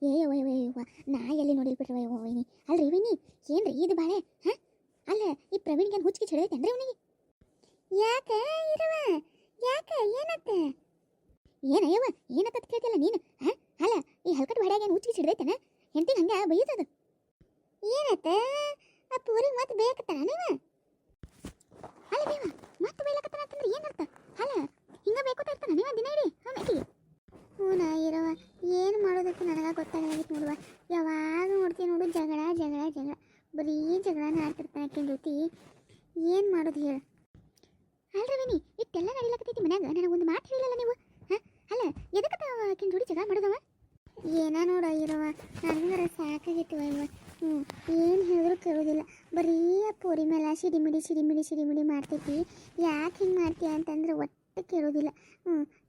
ಏ ಯವ್ವ ನಾ ಎಲ್ಲಿ ನೋಡಿಲ್ ಬಿಟ್ರೆ ಯವ್ವ ವೈನಿ ಅಲ್ರಿ ವೈನಿ ಏನ್ರಿ ಇದು ಬಾಳೆ ಹಾಂ ಅಲ್ಲ ಈ ಪ್ರವೀಣ್ಗೆ ಹುಚ್ಚಿಗೆ ಹಿಡಿದೈತೇನ್ರಿ ಅವನಿಗೆ ಯಾಕೆ ಇರವ ಯಾಕೆ ಏನತ್ತ ಏನಯ್ಯವ ಏನತ್ತ ಕೇಳ್ತಿಲ್ಲ ನೀನು ಹಾಂ ಅಲ್ಲ ಈ ಹಲ್ಕಟ್ ಬಾಡ್ಯಾಗ ಏನು ಹುಚ್ಚಿಗೆ ಹಿಡಿದೈತೇನ ಹೆಂಡತಿಗೆ ಹಂಗೆ ಬೈಯುತ್ತದು ಏನತ್ತ ಆ ಪೂರಿಗೆ ಮತ್ತೆ ಬೇಕತ್ತಾನ ನೀವ ಅಲ್ಲ ನೀವ ಮತ್ತೆ ಬೈಲಕತ್ತಾನ ಅಂತಂದ್ರೆ ಏನರ್ಥ ಅಲ್ಲ ಹಿಂಗೆ ಬೇಕೋತಾ ಇರ್ತಾನ ನೀವ ದಿನ ಇಡಿ ಆಮೇಲೆ ಹ್ಞೂ ಇರವ ಏನು ಮಾಡೋದಕ್ಕೆ ನನಗೆ ಗೊತ್ತಾಗಲಾಗಿತ್ತು ನೋಡುವ ಯಾವಾಗ ನೋಡ್ತೀನಿ ನೋಡು ಜಗಳ ಜಗಳ ಜಗಳ ಬರೀ ಜಗಳನ ಆಡ್ತಿರ್ತಾನೆ ಆಕಿನ ಜೊತೆ ಏನು ಮಾಡೋದು ಹೇಳು ಅಲ್ರಿ ವಿನಿ ಇಟ್ಟೆಲ್ಲ ನಡಿಲಕತ್ತೈತಿ ಮನ್ಯಾಗ ನನಗೊಂದು ಮಾತು ಹೇಳಿಲ್ಲ ನೀವು ಹಾಂ ಅಲ್ಲ ಎದಕ್ಕೆ ಆಕಿನ ಜೋಡಿ ಜಗಳ ಮಾಡೋದವ ಏನ ನೋಡ ಇರವ ನನಗರ ಸಾಕಾಗಿತ್ತು ಇವ ಏನು ಹೇಳಿದ್ರು ಕೇಳೋದಿಲ್ಲ ಬರೀ ಆ ಪೋರಿ ಮೇಲೆ ಸಿಡಿಮಿಡಿ ಮಾಡ್ತೈತಿ ಯಾಕೆ ಹಿಂಗೆ ಮಾಡ್ತೀಯ ಅಂತಂದ್ರೆ ಒಟ್ಟು ಕೇಳೋದಿಲ್ಲ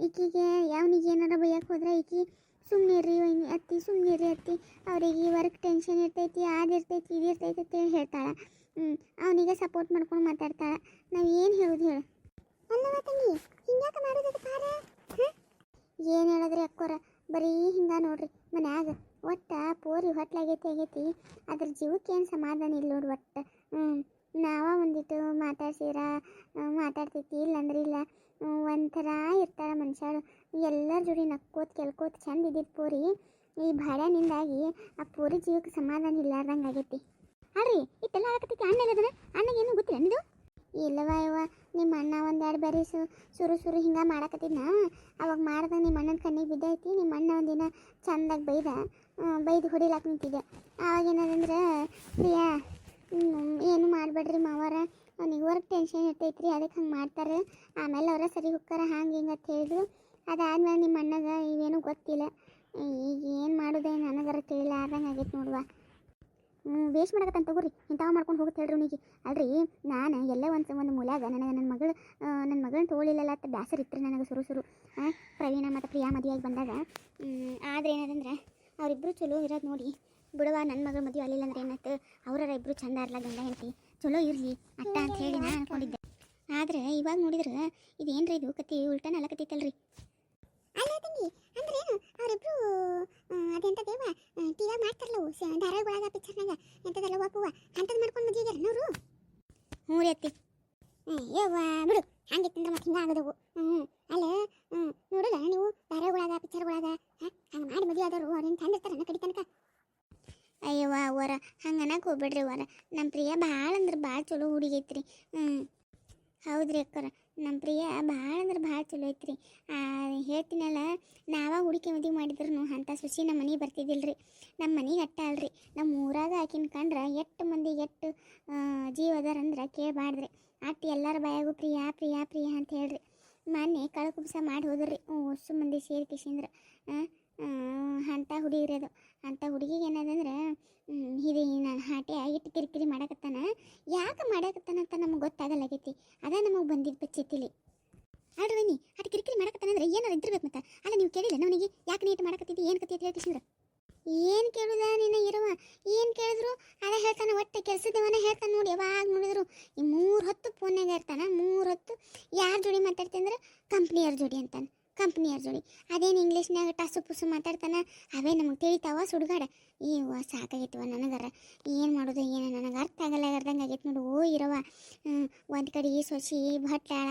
ಈಕಿಗೆ ಯಾವನಿಗೆ ಏನಾರ ಬೈಯಕ್ಕೆ ಹೋದ್ರೆ ಈಕಿ ಸುಮ್ಮನಿರ್ರಿ ಅತ್ತಿ ಸುಮ್ಮನಿರ್ರಿ ಅತ್ತಿ ಅವರಿಗೆ ವರ್ಕ್ ಟೆನ್ಷನ್ ಇರ್ತೈತಿ ಅದಿರ್ತೈತಿ ಇದಿರ್ತೈತಿ ಅಂತೇಳಿ ಹೇಳ್ತಾಳೆ ಅವನಿಗೆ ಸಪೋರ್ಟ್ ಮಾಡ್ಕೊಂಡು ಮಾತಾಡ್ತಾಳೆ ನಾವು ಏನು ಹೇಳೋದು ಹೇಳು ಅಲ್ಲವ ತಂಗಿ ಹಿಂಗ್ಯಾಕೆ ಮಾಡೋದಕ್ಕೆ ಪಾರ ಏನು ಹೇಳಿದ್ರಿ ಅಕ್ಕೋರ ಬರೀ ಹಿಂಗೆ ನೋಡ್ರಿ ಮನ್ಯಾಗ ಒಟ್ಟು ಪೋರಿ ಹೊಟ್ಲಾಗೈತಿ ಅದ್ರ ಜೀವಕ್ಕೆ ಏನು ಸಮಾಧಾನ ಇಲ್ಲ ನೋಡಿ ಒಟ್ಟು ನಾವ ಒಂದಿಟ್ಟು ಮಾತಾಡ್ತೈತಿ ಇಲ್ಲಂದ್ರೆ ಇಲ್ಲ ಒಂಥರ ಇರ್ತಾರ ಮನುಷ್ಯರು ಎಲ್ಲರ ಜೋಡಿ ನಕ್ಕೋತ್ ಕೆಲ್ಕೋತ್ ಚಂದ ಇದ್ದಿದ್ದು ಪೋರಿ ಈ ಭಾಡ್ಯಾನಿಂದಾಗಿ ಆ ಪೋರಿ ಜೀವಕ್ಕೆ ಸಮಾಧಾನ ಇಲ್ಲಾರ್ದಂಗೆ ಆಗೈತಿ ಅಲ್ರಿ ಇಟ್ಟೆಲ್ಲ ಆಗತೈತಿ ಅಣ್ಣ ಇಲ್ಲದನ ಅಣ್ಣಗೇನು ಗೊತ್ತಿಲ್ಲ ನಿದು ಇಲ್ಲವ ಯವ್ವ ನಿಮ್ಮ ಅಣ್ಣ ಒಂದೆರಡು ಬಾರಿ ಸುರು ಹಿಂಗೆ ಮಾಡಕತ್ತಿದ್ನ ಅವಾಗ ಮಾಡ್ದಾಗ ನಿಮ್ಮ ಅಣ್ಣನ ಕಣ್ಣಿಗೆ ಬಿದ್ದೈತಿ ನಿಮ್ಮ ಅಣ್ಣ ಒಂದಿನ ಚಂದಾಗಿ ಬೈದು ಹೊಡಿಲಾಕ ನಿಂತಿದ್ದೆ ಆವಾಗ ಏನದಂದ್ರೆ ಪ್ರಿಯಾ ಏನು ಮಾಡಬೇಡ್ರಿ ಮಾವಾರ ಅವ್ನಿಗೆ ವರ್ಕ್ ಟೆನ್ಷನ್ ಇರ್ತೈತ್ರಿ ಅದಕ್ಕೆ ಹಂಗೆ ಮಾಡ್ತಾರೆ ಆಮೇಲೆ ಅವರ ಸರಿ ಹೋಗ್ತಾರ ಹಂಗೆ ಹಿಂಗೆ ಅಂತ ಹೇಳಿದ್ರು ಅದಾದ್ಮೇಲೆ ನಿಮ್ಮ ಅಣ್ಣಗೆ ಇವೇನು ಗೊತ್ತಿಲ್ಲ ಈಗ ಏನು ಮಾಡೋದೇ ನನಗರ ತಿಳಿಲ್ಲ ಆದಂಗೆ ಆಗೈತೆ ನೋಡುವ ವೇಸ್ಟ್ ಮಾಡಕತ್ತಂತ ತಗೋರಿ ಇಂಥವು ಮಾಡ್ಕೊಂಡು ಹೋಗುತ್ತೆ ಹೇಳ್ರಿ ಅವನಿಗೆ ಅಲ್ರಿ ನಾನು ಎಲ್ಲೇ ಒಂದು ಮೂಲ್ಯಾಗ ನನ್ನ ಮಗಳನ್ನ ತೊಗೊಳಿಲ್ಲಲ್ಲ ಅಂತ ಬ್ಯಾಸರ ಇತ್ತು ನನಗೆ ಸುರು ಪ್ರವೀಣ ಮತ್ತು ಪ್ರಿಯಾ ಮದುವೆಯಾಗಿ ಬಂದಾಗ ಆದರೆ ಏನದಂದ್ರೆ ಅವರಿಬ್ಬರು ಚಲೋ ಇರೋದು ನೋಡಿ ಬಿಡುವ ನನ್ನ ಮಗಳು ಮದುವೆ ಆಗಲಿಲ್ಲ ಅಂದ್ರೆ ಏನಾಯ್ತು ಅವರ ಇಬ್ಬರು ಚಂದ ಇರಲ್ಲ ಗಂಡ ಹೆಂಡತಿ ಚಲೋ ಇರಲಿ ಅಟ್ಟ ಅಂತ ಹೇಳಿ ನಾನು ಅನ್ಕೊಂಡಿದ್ದೆ ಆದರೆ ಇವಾಗ ನೋಡಿದ್ರೆ ಇದೇನ್ರಿ ಇದು ಕತ್ತಿ ಉಲ್ಟನ ಅಲ್ಲಕತ್ತೈತಲ್ರಿ ಅಲ್ಲ ತಂಗಿ ಅಂದ್ರೆ ಅವರಿಬ್ರು ಅದೆಂತ ದೇವ ಟಿವಿ ಮಾಡ್ತಾರಲ್ಲ ಧಾರಾವಾಹಿಗಳಾಗ ಪಿಕ್ಚರ್ನಾಗ ಎಂಥದೆಲ್ಲ ಒಪ್ಪುವ ಅಂಥದ್ದು ಮಾಡ್ಕೊಂಡು ಮದುವೆಗೆ ನೋರು ಹ್ಞೂ ರೀ ಅತ್ತಿ ಯವ್ವ ಬಿಡು ಹಂಗಿತ್ತಂದ್ರೆ ಮತ್ತೆ ಹಿಂಗೆ ಆಗೋದವು ಅಲ್ಲ ನೋಡಲ್ಲ ನೀವು ಧಾರಾವಾಹಿಗಳಾಗ ಪಿಕ್ಚರ್ಗಳಾಗ ಹಂಗೆ ಮಾಡಿ ಮದುವೆ ಆದವರು ಅವ್ರೇನು ತಂದಿರ್ತಾರನ್ನ ಕಡಿ ತನಕ ಅಯ್ಯವ್ವ ಅವರ ಹಂಗೆ ಅನ್ನಕ್ಕೆ ಹೋಗ್ಬೇಡ್ರಿ ಅವರ ನಮ್ಮ ಪ್ರಿಯ ಭಾಳ ಅಂದ್ರೆ ಭಾಳ ಚಲೋ ಹುಡುಗೈತ್ರಿ ಹೌದ್ರಿ ಅಕ್ಕರ ನಮ್ಮ ಪ್ರಿಯ ಭಾಳ ಅಂದ್ರೆ ಭಾಳ ಚಲೋ ಐತ್ರಿ ಹೇಳ್ತೀನಲ್ಲ ನಾವಾಗ ಹುಡುಕಿ ಮದುವೆ ಮಾಡಿದ್ರು ಅಂಥ ಸುಶಿ ನಮ್ಮ ಮನೆಗೆ ಬರ್ತಿದ್ದಿಲ್ರಿ ನಮ್ಮ ಮನೆಗೆ ಅಟ್ಟ ಅಲ್ರಿ ನಮ್ಮ ಊರಾಗ ಆಕಿನ ಕಂಡ್ರೆ ಎಷ್ಟು ಮಂದಿ ಎಷ್ಟು ಜೀವ ಅದಾರಂದ್ರೆ ಕೇಳಬಾರ್ದ್ರಿ ಅಟ್ಟು ಎಲ್ಲರ ಬಾಯಾಗೂ ಪ್ರಿಯಾ ಪ್ರಿಯಾ ಪ್ರಿಯಾ ಅಂತ ಹೇಳ್ರಿ ಮೊನ್ನೆ ಕಳಕುಬ್ಸ ಮಾಡಿ ಹೋದ್ರಿ ಅಷ್ಟು ಮಂದಿ ಸೇರಿ ಕಿಶಿಂದ್ರೆ ಅಂಥ ಹುಡುಗಿರಿ ಅದು ಅಂಥ ಹುಡುಗಿಗೆ ಏನದಂದ್ರೆ ಇದು ನಾನು ಹಾಟೆ ಇಟ್ಟು ಕಿರಿಕಿರಿ ಮಾಡಕತ್ತಾನ ಯಾಕೆ ಮಾಡಕತ್ತಾನ ಅಂತ ನಮಗೆ ಗೊತ್ತಾಗಲ್ಲಾಗೈತಿ ಅದ ನಮಗೆ ಬಂದಿದ್ದು ಬಚ್ಚಿತ್ತಿಲಿ ಅಲ್ರಿ ನೀ ಅಟ್ಟು ಕಿರಿಕಿರಿ ಮಾಡಕತ್ತಾನಂದ್ರೆ ಏನಾರು ಇದ್ದಿರ್ಬೇಕು ಮತ್ತೆ ಅಲ್ಲ ನೀವು ಕೇಳಿಲ್ಲ ಅವನಿಗೆ ಯಾಕೆ ನೀಟ್ ಮಾಡಕತ್ತಿದ್ದಿ ಏನು ಕತ್ತಿ ಅಂತ ಹೇಳ್ತಿಸಿದ್ರೆ ಏನು ಕೇಳುದ ನಿನ್ನ ಇರುವ ಏನು ಕೇಳಿದ್ರು ಅದ ಹೇಳ್ತಾನೆ ಒಟ್ಟು ಕೆಲಸದವನ ಹೇಳ್ತಾನೆ ನೋಡಿ ಯಾವಾಗ ನೋಡಿದ್ರು ಈ 3 ಹೊತ್ತು ಫೋನ್ಯಾಗ ಇರ್ತಾನೆ 3 ಹೊತ್ತು ಯಾರ ಜೋಡಿ ಮಾತಾಡ್ತೀನಿ ಅಂದ್ರೆ ಕಂಪ್ನಿಯವ್ರ ಜೋಡಿ ಅಂತಾನೆ ಕಂಪ್ನಿಯವ್ರ ಜೋಡಿ ಅದೇನು ಇಂಗ್ಲೀಷ್ನಾಗ ಟಸು ಪುಸು ಮಾತಾಡ್ತಾನೆ ಅವೇ ನಮಗೆ ತಿಳಿತಾವ ಸುಡುಗಾಡ ಸಾಕಾಗೈತವ ನನಗರ ಏನು ಮಾಡೋದು ಏನು ನನಗೆ ಅರ್ಥ ಆಗಲ್ಲಾಗರ್ದಂಗೆ ಆಗೈತೆ ನೋಡು ಇರವ ಒಂದು ಕಡೆ ಸೊಸಿ ಭಟ್ಟಾಳ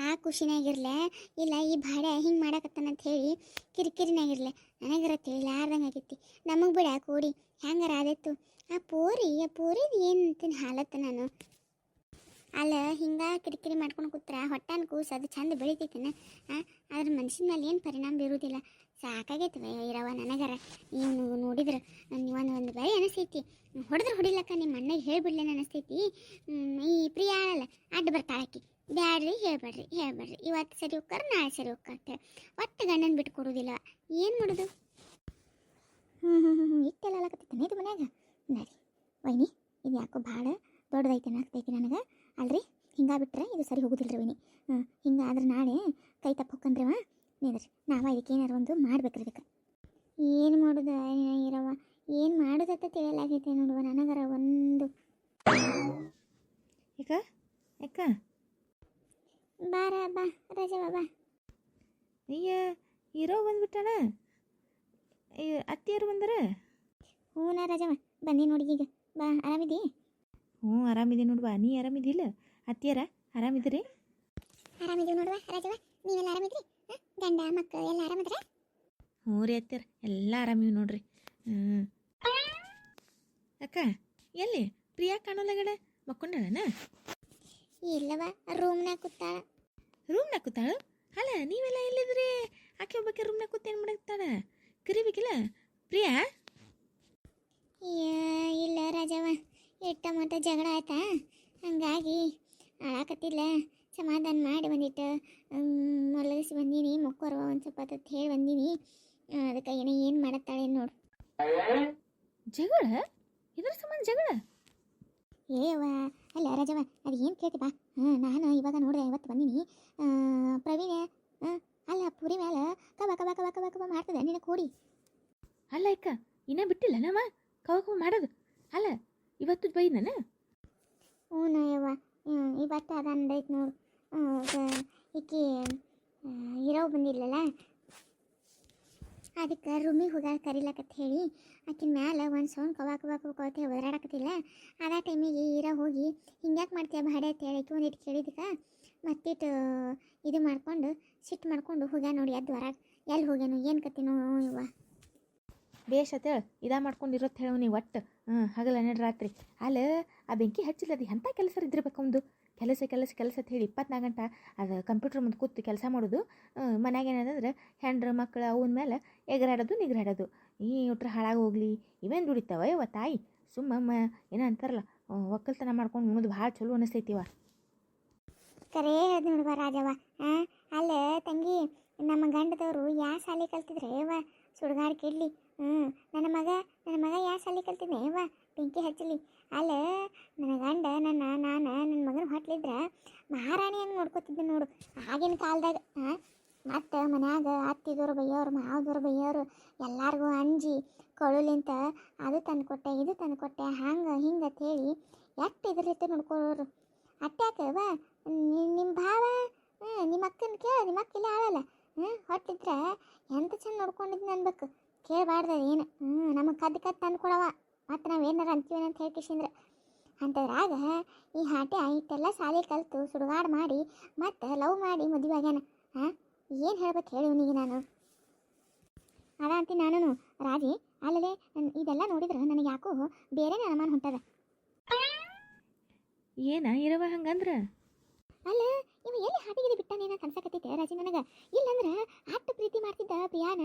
ಆ ಖುಷಿನಾಗಿರ್ಲೆ ಇಲ್ಲ ಈ ಭಾಡೆ ಹಿಂಗೆ ಮಾಡಕತ್ತಾನಂತ ಹೇಳಿ ಕಿರಿಕಿರಿನಾಗಿರ್ಲೆ ನನಗರ ತಿಳಿಲಾರ್ದಂಗೆ ಆಗೈತಿ ನಮಗೆ ಬಿಡ ಕೂಡಿ ಹೆಂಗಾರ ಆದೈತು ಆ ಪೋರಿದು ಏನು ಅಂತೀನಿ ಹಾಲತ್ತ ನಾನು ಅಲ್ಲ ಹಿಂಗೆ ಕಿರಿಕಿರಿ ಮಾಡ್ಕೊಂಡು ಕೂತ್ರ ಹೊಟ್ಟೆನ ಕೂಸು ಅದು ಚಂದ ಬೆಳಿತೈತಿನ ಅದ್ರ ಮನ್ಸಿನ ಮೇಲೆ ಏನು ಪರಿಣಾಮ ಬೀರುವುದಿಲ್ಲ ಸಾಕಾಗೈತವೆ ಇರವ ನನಗರ ಇವನು ನೋಡಿದ್ರೆ ಒಂದು ಬೇರೆ ಅನಿಸ್ತೈತಿ ಹೊಡಿಲಕ್ಕ ನಿಮ್ಮ ಅಣ್ಣಗೆ ಹೇಳಿಬಿಡ್ಲೇನು ಅನಿಸ್ತೈತಿ ಈ ಪ್ರಿಯ ಆಳಲ್ಲ ಅಡ್ಡ ಬರ್ತಾಳಕ್ಕಿ ಬ್ಯಾಡ್ರಿ ಹೇಳ್ಬೇಡ್ರಿ ಇವತ್ತು ಸರಿ ಹೋಗ್ಕಾರ ನಾಳೆ ಸರಿ ಹೋಗ್ಕಂತ ಒಟ್ಟು ಗಂಡನ ಬಿಟ್ಟು ಕೊಡೋದಿಲ್ಲ ಏನು ಮಾಡೋದು ಇಟ್ಟೆಲ್ಲ ಅಲ್ಲಕತ್ತೈತೆ ಇದು ಮನ್ಯಾಗ ನರಿ ವೈನಿ ಇದು ಯಾಕೋ ಭಾಳ ದೊಡ್ಡದೈತೆ ಆಗ್ತೈತಿ ನನಗೆ ಅಲ್ರಿ ಹಿಂಗಾಗ್ಬಿಟ್ರೆ ಇದು ಸರಿ ಹೋಗೋದಿಲ್ಲ ರೀ ವೈನಿ ಹಿಂಗಾದ್ರೆ ನಾಳೆ ಕೈ ತಪ್ಪು ಹೊಕ್ಕಂದ್ರವ ನಿಂದ್ರಿ ನಾವ ಇದಕ್ಕೆ ಏನಾರು ಒಂದು ಮಾಡ್ಬೇಕ್ರಿ ಇದಕ್ಕೆ ಏನು ಮಾಡೋದು ಇರವ ಏನು ಮಾಡೋದತ್ತ ತಿಳಿಯಲಾಗೈತೆ ನೋಡುವ ನನಗರ ಒಂದು ಯಾಕ ಬಾರ ಬಾ ರಜವ ಬಾ ಅಯ್ಯ ಇರೋ ಬಂದ್ಬಿಟ್ಟಣ ಅತ್ತಿಯರು ಬಂದಾರ? ಹ್ಞೂ ರಾಜವ ಬಂದಿ ನೋಡಿ ಈಗ. ಬಾ ಆರಾಮಿದಿ? ಹ್ಞೂ ಆರಾಮಿದೆ ನೋಡ್ವಾ. ನೀ ಆರಾಮಿದಿಲ್ಲ? ಅತ್ತಿಯರ ಆರಾಮಿದ್ರಿ? ಆರಾಮಿದ್ದೀವಿ ನೋಡುವ ರಾಜವ. ನೀವೆಲ್ಲ ಆರಾಮಿದ್ರಿ? ಗಂಡ ಮಕ್ಕಳು ಎಲ್ಲ ಆರಾಮಿದ್ರ? ಹ್ಞೂ ರೀ ಅತ್ತಿಯರ ಎಲ್ಲ ಆರಾಮಿವಿ ನೋಡ್ರಿ. ಅಕ್ಕ ಎಲ್ಲಿ ಪ್ರಿಯಾ ಕಾಣೋಲ್ಲಗಡೆ ಮಕ್ಕೊಂಡಳನ? ಇಲ್ಲವ ರೂಮ್ನಾಗ ಕೂತಾಳ. ರೂಮ್ನಾಗ ಕೂತಾಳು? ಅಲ್ಲ ನೀವೆಲ್ಲ ಎಲ್ಲಿದ್ರಿ? ಆಕೆ ಒಬ್ಬಕ್ಕೆ ರೂಮ್ನಾಗ ಕೂತ ಏನು ಮಾಡಕ್ತಾಳ? ಕರಿಬೇಕಿಲ್ಲ ಪ್ರಿಯಾ? ಇಲ್ಲ ರಾಜವ, ಎಟ್ಟ ಮಟ್ಟ ಜಗಳ ಆಯ್ತಾ, ಹಂಗಾಗಿ ಅಳಾಕತ್ತಿಲ್ಲ. ಸಮಾಧಾನ ಮಾಡಿ ಬಂದಿಟ್ಟು ಮಲಗಿಸಿ ಬಂದೀನಿ. ಮಕ್ಕರು ಒಂದು ಸ್ವಲ್ಪ ಹೊತ್ತು ಹೇಳಿ ಬಂದೀನಿ. ಅದಕ್ಕೆ ಏನು ಮಾಡತ್ತಾಳೆ ನೋಡು. ಜಗಳ? ಇದ್ರ ಸಂಬಂಧ ಜಗಳ? ಏವ ಅಲ್ಲ ರಾಜವ, ಅದು ಏನು ಕೇಳ್ತಿ ಬಾ. ನಾನು ಇವಾಗ ನೋಡಿದೆ, ಇವತ್ತು ಬಂದೀನಿ. ಪ್ರವೀಣ ಅಲ್ಲ ಪುರಿ ಮೇಲೆ ಕಬ ಕಬ ಕಬ ಕಬ ಕಬ ಮಾಡ್ತದೆ ನಿನ್ನ ಕೂಡಿ. ಅಲ್ಲ ಅಕ್ಕ ಇನ್ನೂ ಬಿಟ್ಟಿಲ್ಲ ನಮ್ಮ ಕವ ಮಾಡೋದು. ಅಲ್ಲ ಇವತ್ತು ಬೈ ನಾನು. ಹ್ಞೂ ಯವ್ವ, ಇವತ್ತು ಅದಂದೈತೆ ನೋಡು. ಈಕಿ ಇರೋ ಬಂದಿಲ್ಲಲ್ಲ, ಅದಕ್ಕೆ ರೂಮಿಗೆ ಹೋಗಾಳ ಕರಿಲಕತ್ತ ಹೇಳಿ ಆಕಿನ ಮ್ಯಾಲೆ ಒಂದು ಸೌಂಡ್ ಕವಾ ಕವಾ ಕವಾ ಅಂತ ಒದರಾಡಕತ್ತಿಲ್ಲ. ಅದೇ ಟೈಮಿಗೆ ಇರೋ ಹೋಗಿ ಹಿಂಗ್ಯಾಕೆ ಮಾಡ್ತೀಯ ಭಾಡೆ ಅಂತ ಹೇಳಿ ಒಂದಿಟ್ಟು ಕೇಳಿದಕ್ಕೆ ಮತ್ತಿಟ್ಟು ಇದು ಮಾಡ್ಕೊಂಡು ಸಿಟ್ಟು ಮಾಡ್ಕೊಂಡು ಹೋಗ್ಯಾ ನೋಡಿ ಅದು ಹೊರಗೆ. ಎಲ್ಲಿ ಹೋಗ್ಯಾನು ಏನು ಕತ್ತಿನೋ ಇವ. ಬೇಷ್ ಅಂತೇಳಿ ಇದಾ ಮಾಡ್ಕೊಂಡಿರೋದು ಹೇಳು ನೀವು ಒಟ್ಟು. ಹಗಲ ನೆಡ್ ರಾತ್ರಿ ಅಲ್ಲ ಆ ಬೆಂಕಿ ಹಚ್ಚಿಲ್ಲ. ಅದು ಎಂಥ ಕೆಲಸ ಇದ್ದಿರ್ಬೇಕು ಒಂದು. ಕೆಲಸ ಕೆಲಸ ಕೆಲಸ ಅಂತ ಹೇಳಿ 24 ಗಂಟೆ ಅದು ಕಂಪ್ಯೂಟರ್ ಮುಂದೆ ಕೂತು ಕೆಲಸ ಮಾಡೋದು. ಮನ್ಯಾಗ ಏನಂದ್ರೆ ಹೆಂಡ್ರ ಮಕ್ಕಳು ಅವನ ಮೇಲೆ ಎಗರಾಡೋದು ನಿಗರಾಡೋದು. ಈ ಒಟ್ರೆ ಹಾಳಾಗಿ ಹೋಗ್ಲಿ ಇವೇನು ದುಡಿತಾವ ಇವ ತಾಯಿ. ಸುಮ್ಮಮ್ಮ ಏನೋ ಅಂತಾರಲ್ಲ, ಒಕ್ಕಲ್ತನ ಮಾಡ್ಕೊಂಡು ಉಣ್ಣೋದು ಭಾಳ ಚಲೋ ಅನಿಸ್ತೈತಿವ. ಕರೇ ಹೇಳ್ದು ನೋಡುವ ರಾಜವ್ವ. ಅಲ್ಲ ತಂಗಿ, ನಮ್ಮ ಗಂಡದವರು ಯಾವ ಶಾಲೆ ಕಲ್ತಿದ್ರೆ ಯವ್ವ ಸುಡ್ಗಾಡು ಕಿಡ್ಲಿ. ನನ್ನ ಮಗ ಯಾವ ಶಾಲೆ ಕಲ್ತಿದ್ದೆ ಯವ್ವ ಬೆಂಕಿ ಹಚ್ಚಲಿ. ಅಲ್ಲ ನನ್ನ ಗಂಡ ನನ್ನ ಮಗನ ಹೊಟ್ಲಿದ್ರೆ ಮಹಾರಾಣಿ ಹಂಗೆ ನೋಡ್ಕೊತಿದ್ದೆ ನೋಡು ಆಗಿನ ಕಾಲದಾಗ. ಮತ್ತು ಮನ್ಯಾಗ ಅತ್ತಿದವರು ಬೈಯೋರು, ಮಾವದವ್ರು ಬೈಯೋರು, ಎಲ್ಲರಿಗೂ ಅಂಜಿ ಕಳುಲಿಂತ ಅದು ತಂದು ಕೊಟ್ಟೆ ಇದು ತಂದು ಕೊಟ್ಟೆ ಹಂಗೆ ಹಿಂಗೆ ಅಂತ ಹೇಳಿ ಎಷ್ಟು ಇದ್ರಲಿತ್ತು ನೋಡ್ಕೊಳ್ಳೋರು. ಅಟ್ಯಾಕವ ನಿಮ್ಮ ಭಾವ ನಿಮ್ಮ ಅಕ್ಕನ ಕೇಳ, ನಿಮ್ಮ ಅಕ್ಕ ಇಲ್ಲ ಆಳಲ್ಲ ಹೊಟ್ಟಿದ್ರೆ ಎಂತ ಚಂದ ನೋಡ್ಕೊಂಡಿದ್ನ ಅನ್ಬೇಕು. ಕೇಳಬಾರ್ದ ಏನು. ನಮಗೆ ಕದ್ದು ತಂದು ಕೊಡವ, ಮತ್ತು ನಾವು ಏನಾರ ಅಂತೀವೇನ ಅಂತ ಹೇಳ್ಕಿಸಿಂದ್ರೆ ಅಂಥದ್ರಾಗ ಈ ಹಾಟೆ ಇಟ್ಟೆಲ್ಲ ಶಾಲೆ ಕಲಿತು ಸುಡುಗಾಡು ಮಾಡಿ ಮತ್ತು ಲವ್ ಮಾಡಿ ಮದುವೆ ಆಗ್ಯಾನ. ಏನು ಹೇಳ್ಬೇಕು ಹೇಳಿ ಅವನಿಗೆ ನಾನು. ಅದ ಅಂತೀನಿ ನಾನು ರಾಜಿ. ಅಲ್ಲದೆ ಇದೆಲ್ಲ ನೋಡಿದ್ರೆ ನನಗೆ ಯಾಕೋ ಬೇರೆನೇ ಅನುಮಾನ ಹೊಂಟದ. ಏನ ಇರವ ಹಂಗಂದ್ರೆ? ಅಲ್ಲ ಇವ ಎಲ್ಲಿ ಹಾಟಿಗೆ ಬಿಟ್ಟಾನೇನ ಕನ್ಸಕತ್ತೈತೆ ರಾಜಿ ನನಗೆ. ಇಲ್ಲಂದ್ರೆ ಅಷ್ಟು ಪ್ರೀತಿ ಮಾಡ್ತಿದ್ದ ಪ್ರಿಯಾನ,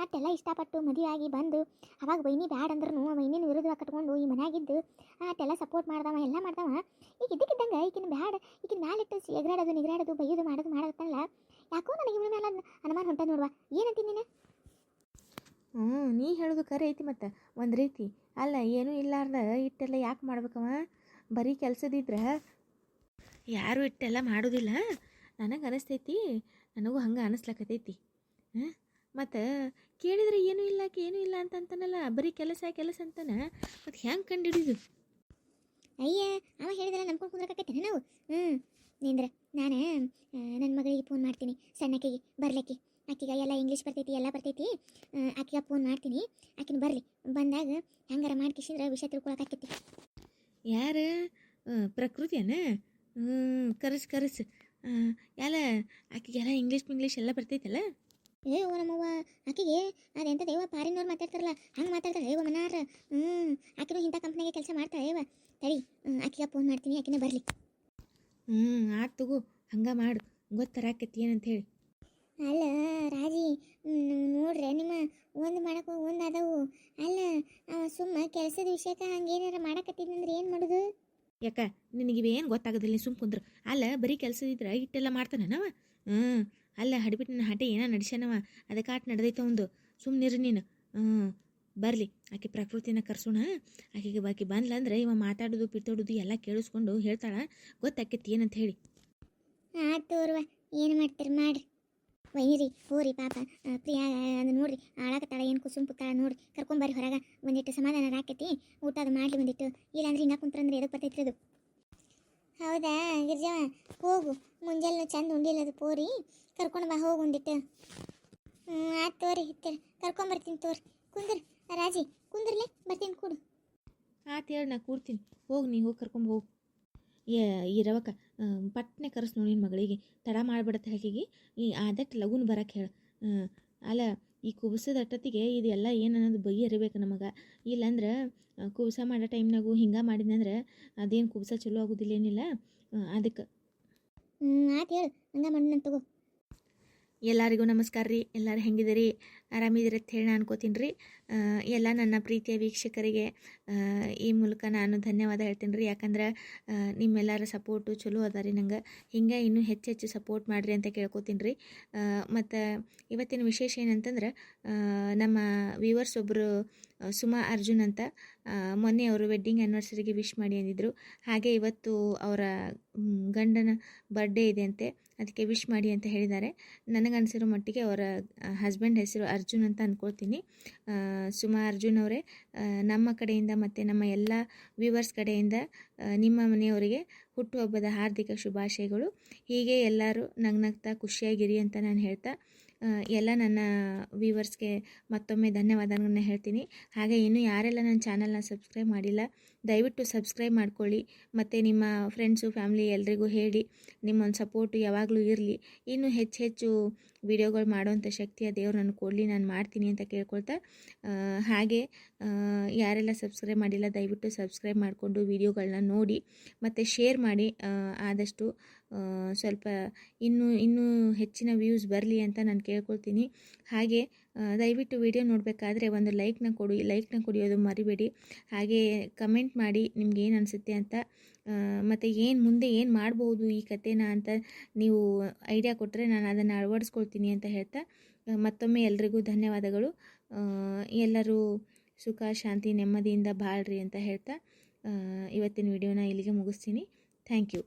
ಅಷ್ಟೆಲ್ಲ ಇಷ್ಟಪಟ್ಟು ಮದುವೆ ಆಗಿ ಬಂದು ಅವಾಗ ವೈನಿ ಬ್ಯಾಡ್ ಅಂದ್ರೂ ವೈನಿನ ವಿರುದ್ಧ ಕಟ್ಕೊಂಡು ಈ ಮನ್ಯಾಗಿದ್ದು ಅಷ್ಟೆಲ್ಲ ಸಪೋರ್ಟ್ ಮಾಡ್ದವ ಎಲ್ಲ ಮಾಡ್ದವ. ಈಗ ಇದ್ದಕ್ಕಿದ್ದಂಗೆ ಈಗಿನ ಬ್ಯಾಡ್ ಈಗಿನ ಮ್ಯಾಲಿಟ್ಟು ಎಗರಾಡೋದು ನಿಗರಾಡೋದು ಬೈಯೋದು ಮಾಡೋದತ್ತಲ್ಲ. ಯಾಕೋ ನನಗೆ ಇವನ ಮೇಲೆ ಅನುಮಾನ ಹೊಂಟ ನೋಡುವ. ಏನಂತೀನಿ ನೀನು? ನೀ ಹೇಳೋದು ಕರೆ ಐತಿ. ಮತ್ತು ಒಂದು ರೀತಿ ಅಲ್ಲ ಏನೂ ಇಲ್ಲಾರ್ದ ಇಟ್ಟೆಲ್ಲ ಯಾಕೆ ಮಾಡ್ಬೇಕವ? ಬರೀ ಕೆಲಸದಿದ್ರೆ ಯಾರು ಇಟ್ಟೆಲ್ಲ ಮಾಡೋದಿಲ್ಲ. ನನಗೆ ಅನಿಸ್ತೈತಿ, ನನಗೂ ಹಂಗೆ ಅನಿಸ್ಲಕತೈತಿ. ಮತ್ತು ಕೇಳಿದ್ರೆ ಏನೂ ಇಲ್ಲ ಅಂತಂತಾನಲ್ಲ, ಬರೀ ಕೆಲಸ ಕೆಲಸ ಅಂತಾನೆ. ಮತ್ತು ಹೆಂಗೆ ಕಂಡುಹಿಡಿದು? ಅಯ್ಯ ಅವ ಹೇಳಿದ್ರೆ ನಂಬ್ಕೊಂಡು ಕುಂದ್ರಕತ್ತೇನೆ ನಾವು. ನಿಂದ್ರೆ ನಾನು ನನ್ನ ಮಗಳಿಗೆ ಫೋನ್ ಮಾಡ್ತೀನಿ, ಸಣ್ಣಕ್ಕಿಗೆ ಬರ್ಲಿಕ್ಕೆ. ಆಕಿಗೆ ಎಲ್ಲ ಇಂಗ್ಲೀಷ್ ಬರ್ತೈತಿ ಎಲ್ಲ ಬರ್ತೈತಿ. ಆಕಿಗೆ ಫೋನ್ ಮಾಡ್ತೀನಿ, ಆಕಿನ ಬರಲಿ. ಬಂದಾಗ ಹೆಂಗಾರ ಮಾಡ್ಕಿಸಿದ್ರೆ ವಿಷಯ ತಿಳ್ಕೊಳಕತ್ತೈತಿ. ಯಾರು? ಪ್ರಕೃತಿಯನ? ಕರೆಸು. ಎಲ್ಲ ಆಕಿಗೆಲ್ಲ ಇಂಗ್ಲೀಷ್ ಎಲ್ಲ ಬರ್ತೈತಲ್ಲ? ನಮ್ಮವ್ವ ಆಕಿಗೆ ಅದೆಂತ ದೇವ ಪಾರಿನವ್ರು ಮಾತಾಡ್ತಾರಲ್ಲ ಹಂಗೆ ಮಾತಾಡ್ತಾಳೆ ಏವ ಮನಾರ. ಆಕಿನೂ ಇಂಥ ಕಂಪ್ನಿಗೆ ಕೆಲಸ ಮಾಡ್ತಾಳೆ ಏವ. ತಡಿ ಆಕಿಗೆ ಫೋನ್ ಮಾಡ್ತೀನಿ, ಆಕಿನ ಬರಲಿ. ಆಯ್ತು ತಗೋ, ಹಂಗೆ ಮಾಡು. ಗೊತ್ತರಾಕೈತಿ ಏನಂತ ಹೇಳಿ. ಅಲ್ಲ ರಾಜಿ, ನೋಡ್ರೆ ನಿಮ್ಮ ಒಂದು ಮಾಡಕ್ಕೆ ಒಂದು ಅದಾವು. ಅಲ್ಲ ಸುಮ್ಮ ಕೆಲಸದ ವಿಷಯಕ್ಕೆ ಹಂಗೇನಾರ ಮಾಡಕತ್ತಿದ್ನಂದ್ರೆ ಏನು ಮಾಡೋದು? ಯಾಕ ನಿನಗಿವೇನು ಗೊತ್ತಾಗೋದಿಲ್ಲ, ಸುಮ್ಮ ಕುಂದ್ರು. ಅಲ್ಲ ಬರೀ ಕೆಲಸದಿದ್ರೆ ಇಟ್ಟೆಲ್ಲ ಮಾಡ್ತಾನೆ ನಾವ. ಅಲ್ಲ ಹಡಿಬಿಟ್ಟಿನ ಹಾಟೆ ಏನೋ ನಡೆಸ್ಯಾನವ, ಅದಕ್ಕೆ ಆಟ ನಡೆದೈತೆ ಒಂದು. ಸುಮ್ಮನಿರು ನೀನು. ಬರಲಿ ಆಕೆ ಪ್ರಕೃತಿನ ಕರ್ಸೋಣ. ಆಕೆಗೆ ಬಾಕಿ ಬಂದ್ಲಂದ್ರೆ ಇವ ಮಾತಾಡೋದು ಪಿತ್ತೋಡೋದು ಎಲ್ಲ ಕೇಳಿಸ್ಕೊಂಡು ಹೇಳ್ತಾಳೆ, ಗೊತ್ತಾಕೈತಿ ಏನಂತ ಹೇಳಿ. ಆಯ್ತು ತೋರುವ, ಏನು ಮಾಡ್ತೀರಿ ಮಾಡ್ರಿ. ವೈನಿರಿ ಹೋರಿ ಪಾಪ ಪ್ರಿಯಾ ಅದು ನೋಡ್ರಿ ಆಳಾಕತ್ತಾಳ, ಏನು ಕುಸುಮ್ ಪುತ್ತಾಳ ನೋಡ್ರಿ. ಕರ್ಕೊಂಬರ್ರಿ ಹೊರಗೆ, ಒಂದಿಟ್ಟು ಸಮಾಧಾನ ರಾಕೈತಿ. ಊಟ ಅದು ಮಾಡಲಿ ಒಂದಿಟ್ಟು. ಇಲ್ಲಾಂದ್ರೆ ಹಿಂಗೆ ಕುಂತ್ರಂದ್ರೆ ಎದಕ್ಕೆ ಬರ್ತೈತಿ ಅದು. ಹೌದಾ ಗಿರ್ಜವ, ಹೋಗು. ಮುಂಜಾನೆ ಚಂದ ಉಂಡಿಲ್ಲ ಅದು ಪೋರಿ, ಕರ್ಕೊಂಡು ಬಾ ಹೋಗು ಒಂದಿಟ್ಟು. ಆಯ್ತು ತೋರಿ ಹಿತ್ತರಿ ಕರ್ಕೊಂಬರ್ತೀನಿ ತೋರಿ. ಕುಂದ್ರ ರಾಜಿ ಕುಂದ್ರಲೆ ಬರ್ತೀನಿ ಕೂಡು. ಆತು ಹೇಳಿ ನಾ ಕೂಡ್ತೀನಿ. ಹೋಗಿ ನೀ ಹೋಗಿ ಕರ್ಕೊಂಡು ಹೋಗು. ಈ ರವಕ ಪಟ್ನೆ ಕರೆಸ್ ನೋಡಿ ನಿನ್ನ ಮಗಳಿಗೆ ತಡ ಮಾಡಿಬಿಡತ್ತೆ ಹಾಕಿಗೆ ಈ ಆದಟ್ಟು ಲಗುನ್ ಬರಕ್ಕೆ ಹೇಳು. ಅಲ್ಲ ಈ ಕುಬಸದ ಅಟ್ಟತ್ತಿಗೆ ಇದೆಲ್ಲ ಏನು ಅನ್ನೋದು ಬಗೆಹರಿಬೇಕು ನಮಗೆ. ಇಲ್ಲಾಂದ್ರೆ ಕುಬಸ ಮಾಡೋ ಟೈಮ್ನಾಗೂ ಹಿಂಗೆ ಮಾಡಿದ್ನಂದ್ರೆ ಅದೇನು ಕುಬಸ ಚಲೋ ಆಗೋದಿಲ್ಲ ಏನಿಲ್ಲ. ಅದಕ್ಕೆ ಆತು ಹೇಳು ಹಂಗೆ ಮಾಡಿ ತಗೋ. ಎಲ್ಲರಿಗೂ ನಮಸ್ಕಾರ ರೀ. ಎಲ್ಲರೂ ಹೆಂಗಿದ್ದೀರಿ? ಆರಾಮಿದ್ದೀರಿ ಅಂತ ಹೇಳಿ ನಾನು ಅನ್ಕೋತೀನಿ ರೀ. ಎಲ್ಲ ನನ್ನ ಪ್ರೀತಿಯ ವೀಕ್ಷಕರಿಗೆ ಈ ಮೂಲಕ ನಾನು ಧನ್ಯವಾದ ಹೇಳ್ತೀನಿ ರೀ. ಯಾಕಂದ್ರೆ ನಿಮ್ಮೆಲ್ಲರ ಸಪೋರ್ಟು ಚಲೋ ಅದ ರೀ. ನಂಗೆ ಹಿಂಗೆ ಇನ್ನೂ ಹೆಚ್ಚು ಸಪೋರ್ಟ್ ಮಾಡಿರಿ ಅಂತ ಕೇಳ್ಕೊತೀನಿ ರೀ. ಮತ್ತು ಇವತ್ತಿನ ವಿಶೇಷ ಏನಂತಂದ್ರೆ ನಮ್ಮ ವ್ಯೂವರ್ಸ್ ಒಬ್ಬರು ಸುಮಾ ಅರ್ಜುನ್ ಅಂತ ಮೊನ್ನೆ ಅವರು ವೆಡ್ಡಿಂಗ್ ಆ್ಯನಿವರ್ಸರಿಗೆ ವಿಶ್ ಮಾಡಿ ಅಂದಿದ್ರು. ಹಾಗೆ ಇವತ್ತು ಅವರ ಗಂಡನ ಬರ್ಡೇ ಇದೆ ಅಂತೆ, ಅದಕ್ಕೆ ವಿಶ್ ಮಾಡಿ ಅಂತ ಹೇಳಿದ್ದಾರೆ. ನನಗನ್ಸಿರೋ ಮಟ್ಟಿಗೆ ಅವರ ಹಸ್ಬೆಂಡ್ ಹೆಸರು ಅರ್ಜುನ್ ಅಂತ ಅಂದ್ಕೊಳ್ತೀನಿ. ಸುಮಾ ಅರ್ಜುನ್ ಅವರೇ, ನಮ್ಮ ಕಡೆಯಿಂದ ಮತ್ತು ನಮ್ಮ ಎಲ್ಲ ವ್ಯೂವರ್ಸ್ ಕಡೆಯಿಂದ ನಿಮ್ಮ ಮನೆಯವರಿಗೆ ಹುಟ್ಟುಹಬ್ಬದ ಹಾರ್ದಿಕ ಶುಭಾಶಯಗಳು. ಹೀಗೆ ಎಲ್ಲರೂ ನಗ್ನಗ್ತಾ ಖುಷಿಯಾಗಿರಿ ಅಂತ ನಾನು ಹೇಳ್ತಾ ಎಲ್ಲ ನನ್ನ ವ್ಯೂವರ್ಸ್ಗೆ ಮತ್ತೊಮ್ಮೆ ಧನ್ಯವಾದಗಳನ್ನ ಹೇಳ್ತೀನಿ. ಹಾಗೆ ಇನ್ನೂ ಯಾರೆಲ್ಲ ನನ್ನ ಚಾನಲ್ನ ಸಬ್ಸ್ಕ್ರೈಬ್ ಮಾಡಿಲ್ಲ ದಯವಿಟ್ಟು ಸಬ್ಸ್ಕ್ರೈಬ್ ಮಾಡ್ಕೊಳ್ಳಿ. ಮತ್ತು ನಿಮ್ಮ ಫ್ರೆಂಡ್ಸು ಫ್ಯಾಮ್ಲಿ ಎಲ್ರಿಗೂ ಹೇಳಿ. ನಿಮ್ಮೊಂದು ಸಪೋರ್ಟು ಯಾವಾಗಲೂ ಇರಲಿ. ಇನ್ನೂ ಹೆಚ್ಚು ವಿಡಿಯೋಗಳು ಮಾಡೋವಂಥ ಶಕ್ತಿಯ ದೇವ್ರು ನನಗೆ ಕೊಡಲಿ, ನಾನು ಮಾಡ್ತೀನಿ ಅಂತ ಕೇಳ್ಕೊಳ್ತಾ, ಹಾಗೆ ಯಾರೆಲ್ಲ ಸಬ್ಸ್ಕ್ರೈಬ್ ಮಾಡಿಲ್ಲ ದಯವಿಟ್ಟು ಸಬ್ಸ್ಕ್ರೈಬ್ ಮಾಡಿಕೊಂಡು ವಿಡಿಯೋಗಳನ್ನ ನೋಡಿ ಮತ್ತು ಶೇರ್ ಮಾಡಿ. ಆದಷ್ಟು ಸ್ವಲ್ಪ ಇನ್ನೂ ಹೆಚ್ಚಿನ ವ್ಯೂಸ್ ಬರಲಿ ಅಂತ ನಾನು ಕೇಳ್ಕೊಳ್ತೀನಿ. ಹಾಗೆ ದಯವಿಟ್ಟು ವಿಡಿಯೋ ನೋಡಬೇಕಾದ್ರೆ ಒಂದು ಲೈಕ್ನ ಕೊಡಿಯೋದು ಮರಿಬೇಡಿ. ಹಾಗೆ ಕಮೆಂಟ್ ಮಾಡಿ ನಿಮ್ಗೆ ಏನು ಅನಿಸುತ್ತೆ ಅಂತ, ಮತ್ತು ಮುಂದೆ ಏನು ಮಾಡ್ಬೋದು ಈ ಕಥೆನ ಅಂತ ನೀವು ಐಡಿಯಾ ಕೊಟ್ಟರೆ ನಾನು ಅದನ್ನು ಅಳವಡಿಸ್ಕೊಳ್ತೀನಿ ಅಂತ ಹೇಳ್ತಾ ಮತ್ತೊಮ್ಮೆ ಎಲ್ರಿಗೂ ಧನ್ಯವಾದಗಳು. ಎಲ್ಲರೂ ಸುಖ ಶಾಂತಿ ನೆಮ್ಮದಿಯಿಂದ ಬಾಳ್ರಿ ಅಂತ ಹೇಳ್ತಾ ಇವತ್ತಿನ ವಿಡಿಯೋನ ಇಲ್ಲಿಗೆ ಮುಗಿಸ್ತೀನಿ. Thank you.